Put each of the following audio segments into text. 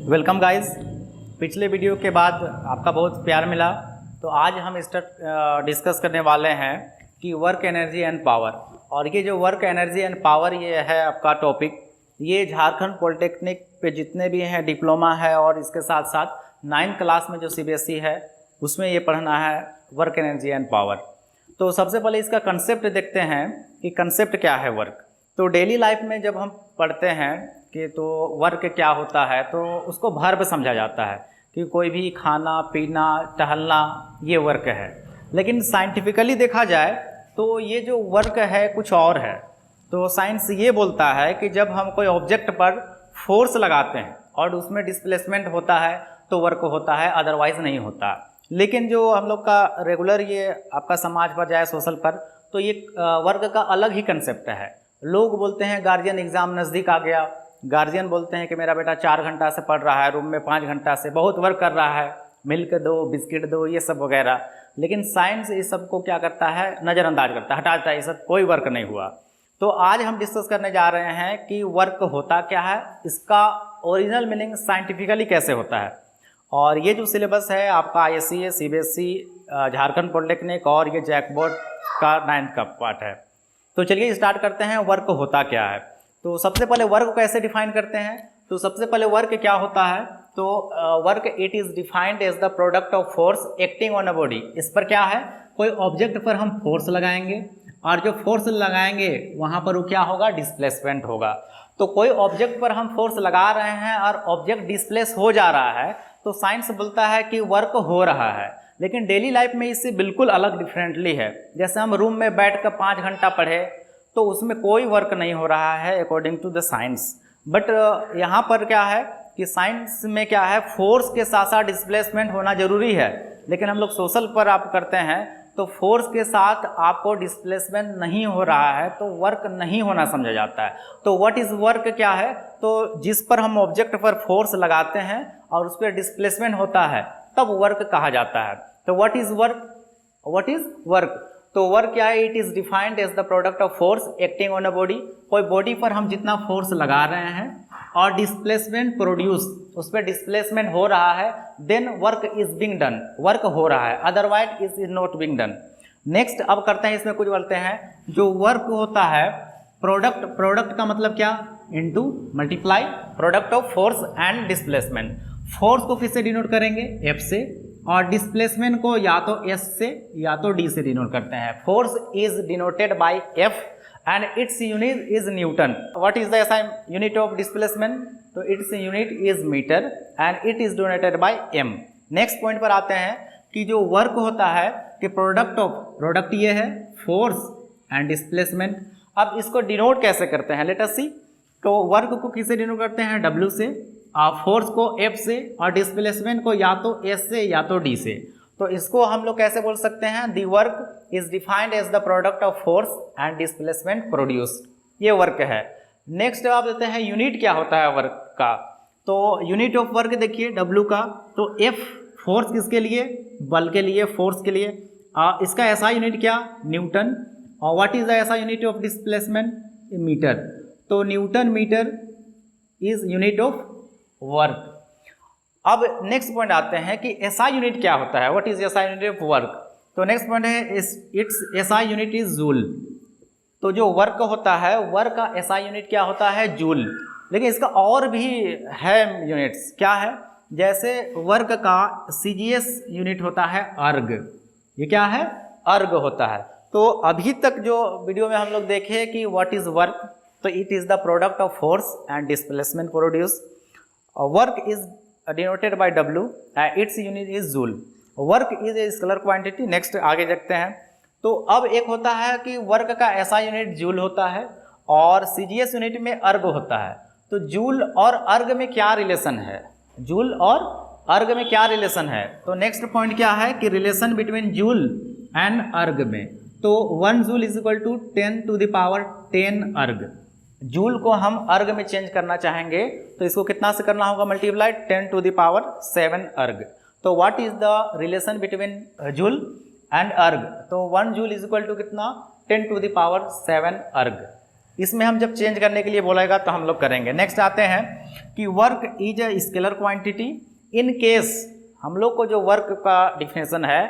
Welcome guys. पिछले video के बाद आपका बहुत प्यार मिला, तो आज हम डिस्कस करने वाले हैं कि वर्क एनर्जी एंड पावर। और ये जो वर्क एनर्जी एंड पावर ये है आपका टॉपिक, ये झारखंड पॉलिटेक्निक पे जितने भी हैं डिप्लोमा है और इसके साथ साथ 9th क्लास में जो CBSE है उसमें ये पढ़ना है वर्क एनर्जी एंड पावर। तो सबसे पहले इसका कंसेप्ट देखते हैं कि कंसेप्ट क्या है वर्क। तो डेली लाइफ में जब हम पढ़ते हैं कि तो वर्क क्या होता है तो उसको वर्ब समझा जाता है कि कोई भी खाना पीना टहलना ये वर्क है। लेकिन साइंटिफिकली देखा जाए तो ये जो वर्क है कुछ और है। तो साइंस ये बोलता है कि जब हम कोई ऑब्जेक्ट पर फोर्स लगाते हैं और उसमें डिस्प्लेसमेंट होता है तो वर्क होता है, अदरवाइज नहीं होता। लेकिन जो हम लोग का रेगुलर ये आपका समाज पर जाए सोशल पर, तो ये वर्क का अलग ही कंसेप्ट है। लोग बोलते हैं गार्जियन एग्ज़ाम नज़दीक आ गया, गार्जियन बोलते हैं कि मेरा बेटा 4 घंटा से पढ़ रहा है, रूम में 5 घंटा से बहुत वर्क कर रहा है, मिल्क दो बिस्किट दो ये सब वगैरह। लेकिन साइंस इस सब को क्या करता है, नज़रअंदाज करता है, हटा देता है, ये सब कोई वर्क नहीं हुआ। तो आज हम डिस्कस करने जा रहे हैं कि वर्क होता क्या है, इसका ओरिजिनल मीनिंग साइंटिफिकली कैसे होता है। और ये जो सिलेबस है आपका ISE CBSE झारखंड पॉलिटेक्निक और ये जैकबोर्ड का 9th का पार्ट है। तो चलिए स्टार्ट करते हैं वर्क होता क्या है। तो सबसे पहले वर्क को कैसे डिफाइन करते हैं, तो सबसे पहले वर्क क्या होता है, तो work it is defined as the product of force acting on a body. इस पर क्या है, कोई ऑब्जेक्ट पर हम फोर्स लगाएंगे और जो फोर्स लगाएंगे वहाँ पर वो क्या होगा, डिस्प्लेसमेंट होगा। तो कोई ऑब्जेक्ट पर हम फोर्स लगा रहे हैं और ऑब्जेक्ट डिस्प्लेस हो जा रहा है तो साइंस बोलता है कि वर्क हो रहा है। लेकिन डेली लाइफ में इससे बिल्कुल अलग डिफरेंटली है। जैसे हम रूम में बैठ कर 5 घंटा पढ़े तो उसमें कोई वर्क नहीं हो रहा है according to the science. But यहाँ पर क्या है कि साइंस में क्या है, फोर्स के साथ साथ डिस्प्लेसमेंट होना जरूरी है। लेकिन हम लोग सोशल पर आप करते हैं तो फोर्स के साथ आपको डिस्प्लेसमेंट नहीं हो रहा है तो वर्क नहीं होना समझा जाता है। तो व्हाट इज़ वर्क क्या है, तो जिस पर हम ऑब्जेक्ट पर फोर्स लगाते हैं और उस पर डिस्प्लेसमेंट होता है तब वर्क कहा जाता है। तो व्हाट इज़ वर्क, तो वर्क क्या है, it is defined as the product of force acting on a body. कोई बॉडी पर हम जितना फोर्स लगा रहे हैं और डिस्प्लेसमेंट प्रोड्यूस, उस पर डिस्प्लेसमेंट हो रहा है, then work is being done, work हो रहा है, otherwise is not being done. Next अब करते हैं, इसमें कुछ बोलते हैं जो वर्क होता है प्रोडक्ट का मतलब क्या, into multiply product of force and displacement. Force को किससे डिनोट करेंगे, F से, और डिस्प्लेसमेंट को या तो S से या तो D से डिनोट करते हैं। Force is denoted by F and its unit is Newton. What is the SI unit of displacement? तो its unit is meter and it is denoted by M. Next point पर आते हैं कि जो work होता है कि प्रोडक्ट ये है फोर्स एंड डिस्प्लेसमेंट। अब इसको डिनोट कैसे करते हैं, लेट अस सी। तो वर्क को किससे डिनोट करते हैं, W से, फोर्स को F से और डिस्प्लेसमेंट को या तो S से या तो D से। तो इसको हम लोग कैसे बोल सकते हैं, the work is defined as the product of force and displacement produced, ये वर्क है। नेक्स्ट आप देते हैं यूनिट क्या होता है वर्क का। तो यूनिट ऑफ वर्क देखिए W का, तो F फोर्स किसके लिए, बल के लिए, फोर्स के लिए। इसका SI यूनिट क्या, न्यूटन। और what is the SI unit of displacement, metre. तो newton metre is unit of work. अब नेक्स्ट पॉइंट आते हैं कि SI यूनिट क्या होता है, what is SI unit of work. तो नेक्स्ट पॉइंट है it's SI unit is joule. तो जो वर्क होता है, वर्क का SI यूनिट क्या होता है, जूल। लेकिन इसका और भी है यूनिट्स, क्या है, जैसे वर्क का CGS यूनिट होता है अर्ग। ये क्या है, अर्ग होता है। तो अभी तक जो वीडियो में हम लोग देखे कि व्हाट इज वर्क, तो it is the product of force and displacement produce. Work is denoted by W and its unit is joule. Work is a scalar quantity. Next आगे देखते हैं। तो अब एक होता है कि वर्क का SI यूनिट जूल होता है और CGS यूनिट में अर्ग होता है। तो जूल और अर्ग में क्या रिलेशन है, जूल और अर्ग में क्या रिलेशन है। तो नेक्स्ट पॉइंट क्या है कि रिलेशन बिटवीन जूल एंड अर्ग में, तो 1 joule is equal to 10 to the power 10 अर्ग। जूल को हम अर्ग में चेंज करना चाहेंगे तो इसको कितना से करना होगा, मल्टीप्लाई 10 to the power 7 अर्ग। तो what is the relation between joule and अर्ग, तो 1 जूल इज इक्वल टू कितना, 10 to the power 7 अर्ग। इसमें हम जब चेंज करने के लिए बोलेगा तो हम लोग करेंगे। नेक्स्ट आते हैं कि work is a scalar quantity in case, हम लोग को जो वर्क का डिफिनेशन है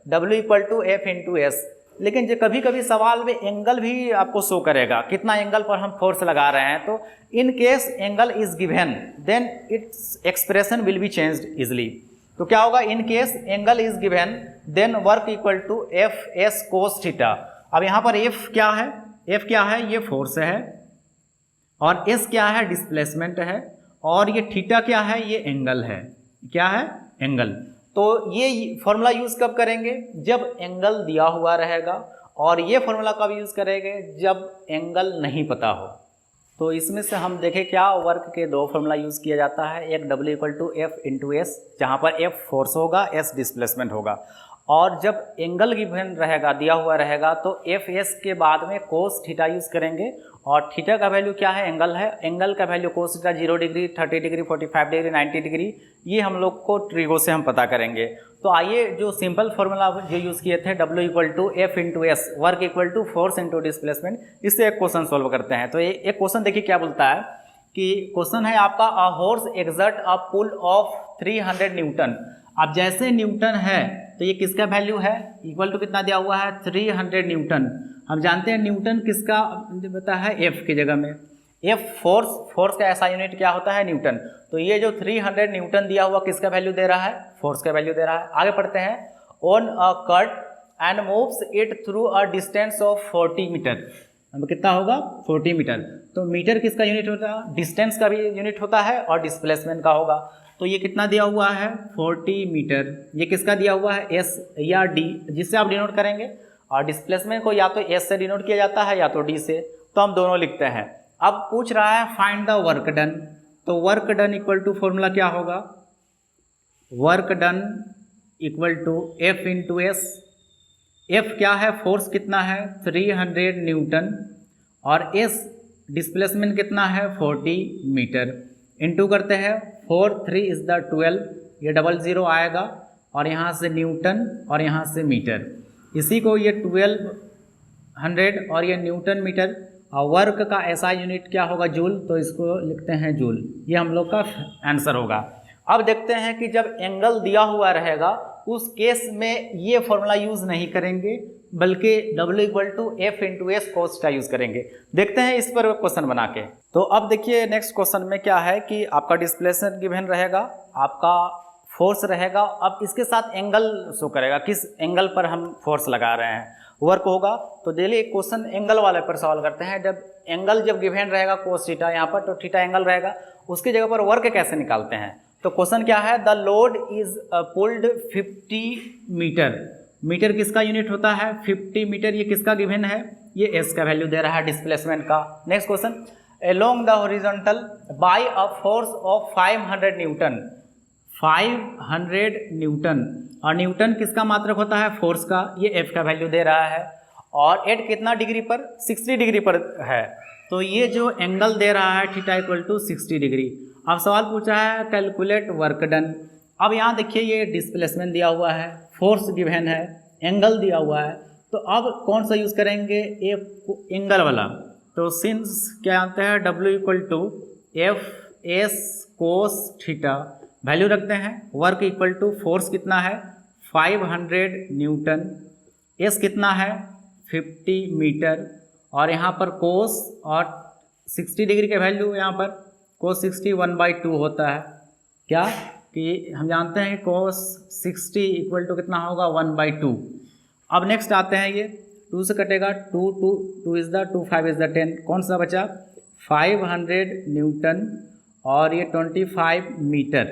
W = F × S, लेकिन जो कभी कभी सवाल में एंगल भी आपको शो करेगा, कितना एंगल पर हम फोर्स लगा रहे हैं। तो in case angle is given then its expression will be changed easily. तो क्या होगा, in case angle is given then work = F/S cos theta. अब यहाँ पर F क्या है, F क्या है, ये फोर्स है, और S क्या है, डिस्प्लेसमेंट है, और ये थीटा क्या है, ये एंगल है। क्या है, एंगल। तो ये फॉर्मूला यूज़ कब करेंगे, जब एंगल दिया हुआ रहेगा, और ये फॉर्मूला कब यूज़ करेंगे, जब एंगल नहीं पता हो। तो इसमें से हम देखें क्या, वर्क के दो फॉर्मूला यूज़ किया जाता है, एक W = F × S, जहाँ पर F फोर्स होगा, S डिस्प्लेसमेंट होगा, और जब एंगल गिवन रहेगा, दिया हुआ रहेगा, तो F/S के बाद में cos थीटा यूज़ करेंगे, और थीटा का वैल्यू क्या है, एंगल है, एंगल का value cos theta 0 degree, 30 degree, 45 degree, 90 degree, ये हम लोग को ट्रिगो से हम पता करेंगे। तो आइए जो सिंपल फार्मूला जो यूज़ किए थे W = F × S, work = force × displacement, इससे एक क्वेश्चन सॉल्व करते हैं। तो एक क्वेश्चन देखिए क्या बोलता है कि क्वेश्चन है आपका, a horse exert a pull of 300 newton. अब जैसे न्यूटन है तो ये किसका वैल्यू है, इक्वल टू कितना दिया हुआ है, 300 न्यूटन। हम जानते हैं न्यूटन किसका बता है, F की जगह में F फोर्स का ऐसा यूनिट क्या होता है, न्यूटन। तो ये जो 300 न्यूटन दिया हुआ किसका वैल्यू दे रहा है, फोर्स का वैल्यू दे रहा है। आगे पढ़ते हैं, on a cart and moves it through a distance of 40 metre. अब कितना होगा, 40 मीटर। तो मीटर किसका यूनिट होता है, डिस्टेंस का भी यूनिट होता है, और डिस्प्लेसमेंट का होगा। तो ये कितना दिया हुआ है, 40 मीटर। ये किसका दिया हुआ है, S या D, जिससे आप डिनोट करेंगे, और डिस्प्लेसमेंट को या तो S से डिनोट किया जाता है या तो D से, तो हम दोनों लिखते हैं। अब पूछ रहा है फाइंड द वर्क डन। तो वर्क डन = फॉर्मूला क्या होगा, work done = F × S। F क्या है, फोर्स कितना है, 300 न्यूटन, और S डिस्प्लेसमेंट कितना है, 40 मीटर। इनटू करते हैं, 4 3 = 12, ये 00 आएगा, और यहाँ से न्यूटन और यहाँ से मीटर, इसी को ये 1200 और ये न्यूटन मीटर, और वर्क का ऐसा यूनिट क्या होगा, जूल, तो इसको लिखते हैं जूल। ये हम लोग का आंसर होगा। अब देखते हैं कि जब एंगल दिया हुआ रहेगा उस केस में ये फॉर्मूला यूज़ नहीं करेंगे, बल्कि W = F × S cos theta use करेंगे। देखते हैं इस पर क्वेश्चन बना के। तो अब देखिए नेक्स्ट क्वेश्चन में क्या है कि आपका डिस्प्लेसमेंट गिवन रहेगा, आपका फोर्स रहेगा, अब इसके साथ एंगल शो करेगा, किस एंगल पर हम फोर्स लगा रहे हैं, वर्क होगा। तो डेली एक क्वेश्चन एंगल वाले पर सॉल्व करते हैं। जब एंगल गिवन रहेगा cos थीटा यहाँ पर, तो थीटा एंगल रहेगा, उसकी जगह पर वर्क कैसे निकालते हैं। तो क्वेश्चन क्या है, the load is pulled 50 metre. Metre किसका यूनिट होता है, 50 मीटर, ये किसका गिवन है, ये S का वैल्यू दे रहा है, डिस्प्लेसमेंट का। Next question, along the horizontal by a force of 500 newton. 500 newton, और न्यूटन किसका मात्रक होता है, फोर्स का, ये F का वैल्यू दे रहा है, और एट कितना डिग्री पर, 60 डिग्री पर है। तो ये जो एंगल दे रहा है थीटा = 60 डिग्री। अब सवाल पूछा है कैलकुलेट वर्क डन। अब यहाँ देखिए ये डिस्प्लेसमेंट दिया हुआ है, फोर्स गिवन है, एंगल दिया हुआ है, तो अब कौन सा यूज़ करेंगे, एंगल वाला। तो सिंस क्या जानते हैं, W = F/S cos theta, value रखते हैं, वर्क = फोर्स कितना है, 500 न्यूटन, S कितना है, 50 मीटर, और यहाँ पर कोस और 60 डिग्री के वैल्यू, यहाँ पर कोस 60 1/2 होता है। क्या कि हम जानते हैं कोस 60 = कितना होगा, 1/2। अब नेक्स्ट आते हैं, ये 2 से कटेगा, 2 2 इज़ द 2 5 इज़ द 10, कौन सा बचा, 500 न्यूटन और ये 25 मीटर,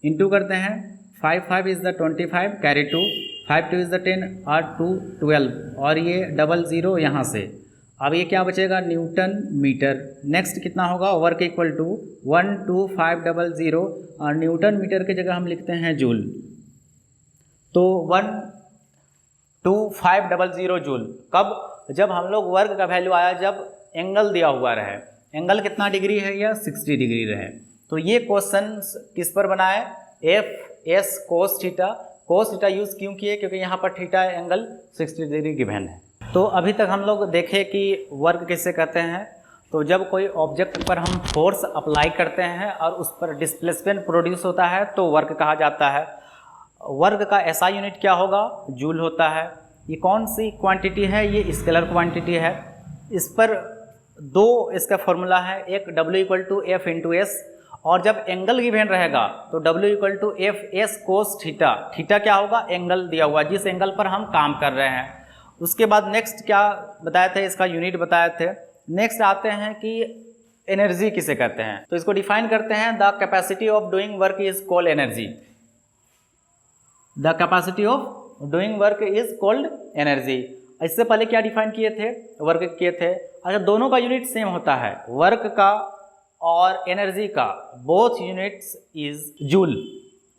इंटू करते हैं, 5 5 is the 25, carry 2, 5 2 is the 10 और 2 12, और ये 00 यहाँ से। अब ये क्या बचेगा, न्यूटन मीटर। नेक्स्ट कितना होगा, वर्क = 12500, और न्यूटन मीटर की जगह हम लिखते हैं जूल। तो 12500 जूल कब, जब हम लोग वर्क का वैल्यू आया जब एंगल दिया हुआ रहे, एंगल कितना डिग्री है, या 60 डिग्री रहे। तो ये क्वेश्चन किस पर बनाए, F/S cos theta. cos theta use क्यों किए, क्योंकि यहाँ पर थीटा एंगल 60 डिग्री गिवन है। तो अभी तक हम लोग देखे कि वर्क किससे कहते हैं। तो जब कोई ऑब्जेक्ट पर हम फोर्स अप्लाई करते हैं और उस पर डिस्प्लेसमेंट प्रोड्यूस होता है तो वर्क कहा जाता है। वर्क का एसआई यूनिट क्या होगा, जूल होता है। ये कौन सी क्वांटिटी है, ये स्केलर क्वांटिटी है। इस पर दो इसका फॉर्मूला है, एक W = F × S, और जब एंगल गिवन रहेगा तो W = F/S cos theta. Theta क्या होगा, एंगल दिया हुआ जिस एंगल पर हम काम कर रहे हैं। उसके बाद नेक्स्ट क्या बताए थे, इसका यूनिट बताए थे। नेक्स्ट आते हैं कि एनर्जी किसे कहते हैं, तो इसको डिफाइन करते हैं, the capacity of doing work is called energy. The capacity of doing work is called energy. इससे पहले क्या डिफाइन किए थे, वर्क किए थे। अच्छा, दोनों का यूनिट सेम होता है, वर्क का और एनर्जी का, both units is joule,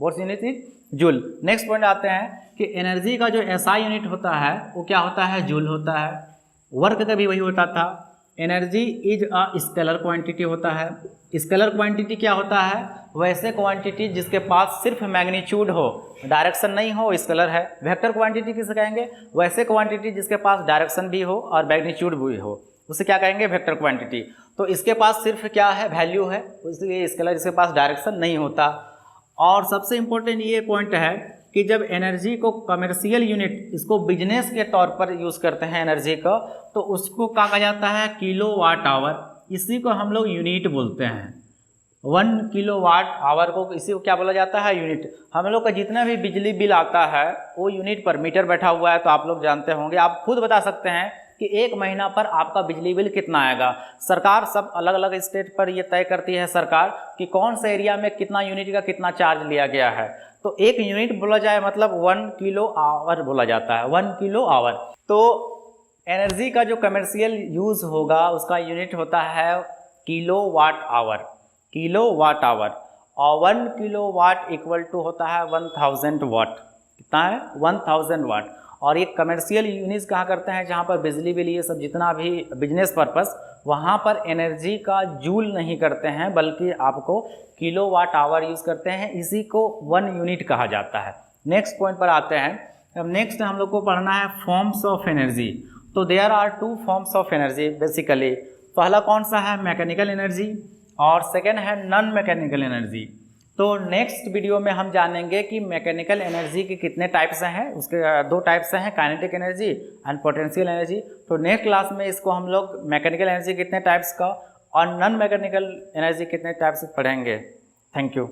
both unit is joule. Next point आते हैं कि एनर्जी का जो एसआई यूनिट होता है वो क्या होता है, जूल होता है। वर्क का भी वही होता था। Energy is a scalar quantity होता है। स्केलर क्वांटिटी क्या होता है, वैसे क्वांटिटी जिसके पास सिर्फ मैग्नीट्यूड हो, डायरेक्शन नहीं हो, स्केलर है। वेक्टर क्वांटिटी किसे कहेंगे, वैसे क्वांटिटी जिसके पास डायरेक्शन भी हो और मैग्नीट्यूड भी हो, उसे क्या कहेंगे, वेक्टर क्वांटिटी। तो इसके पास सिर्फ क्या है, वैल्यू है, इसलिए स्केलर, इसके पास डायरेक्शन नहीं होता। और सबसे इम्पोर्टेंट ये पॉइंट है कि जब एनर्जी को कमर्शियल यूनिट, इसको बिजनेस के तौर पर यूज़ करते हैं एनर्जी का, तो उसको कहा जाता है किलोवाट आवर। इसी को हम लोग यूनिट बोलते हैं। 1 किलोवाट आवर को, इसी को क्या बोला जाता है, यूनिट। हम लोग का जितना भी बिजली बिल आता है वो यूनिट पर मीटर बैठा हुआ है, तो आप लोग जानते होंगे। आप खुद बता सकते हैं कि एक महीना पर आपका बिजली बिल कितना आएगा। सरकार सब अलग अलग स्टेट पर ये तय करती है सरकार कि कौन से एरिया में कितना यूनिट का कितना चार्ज लिया गया है। तो एक यूनिट बोला जाए मतलब 1 किलो आवर बोला जाता है, 1 किलो आवर। तो एनर्जी का जो कमर्शियल यूज़ होगा उसका यूनिट होता है किलोवाट आवर, किलोवाट आवर। और 1 किलोवाट इक्वल टू होता है 1000 वाट। कितना है, 1000 वाट। और ये कमर्शियल यूनिट कहाँ करते हैं, जहाँ पर बिजली बिल ये सब जितना भी बिजनेस पर्पस, वहाँ पर एनर्जी का जूल नहीं करते हैं बल्कि आपको किलोवाट आवर यूज़ करते हैं। इसी को 1 यूनिट कहा जाता है। नेक्स्ट पॉइंट पर आते हैं। अब नेक्स्ट हम लोग को पढ़ना है फॉर्म्स ऑफ एनर्जी। तो there are 2 forms of energy basically. पहला कौन सा है, मैकेनिकल एनर्जी, और सेकेंड है नॉन मैकेनिकल एनर्जी। तो नेक्स्ट वीडियो में हम जानेंगे कि मैकेनिकल एनर्जी के कितने टाइप्स हैं। उसके 2 टाइप्स हैं, kinetic energy and potential energy. तो नेक्स्ट क्लास में इसको हम लोग मैकेनिकल एनर्जी कितने टाइप्स का और नॉन मैकेनिकल एनर्जी कितने टाइप्स पढ़ेंगे। Thank you.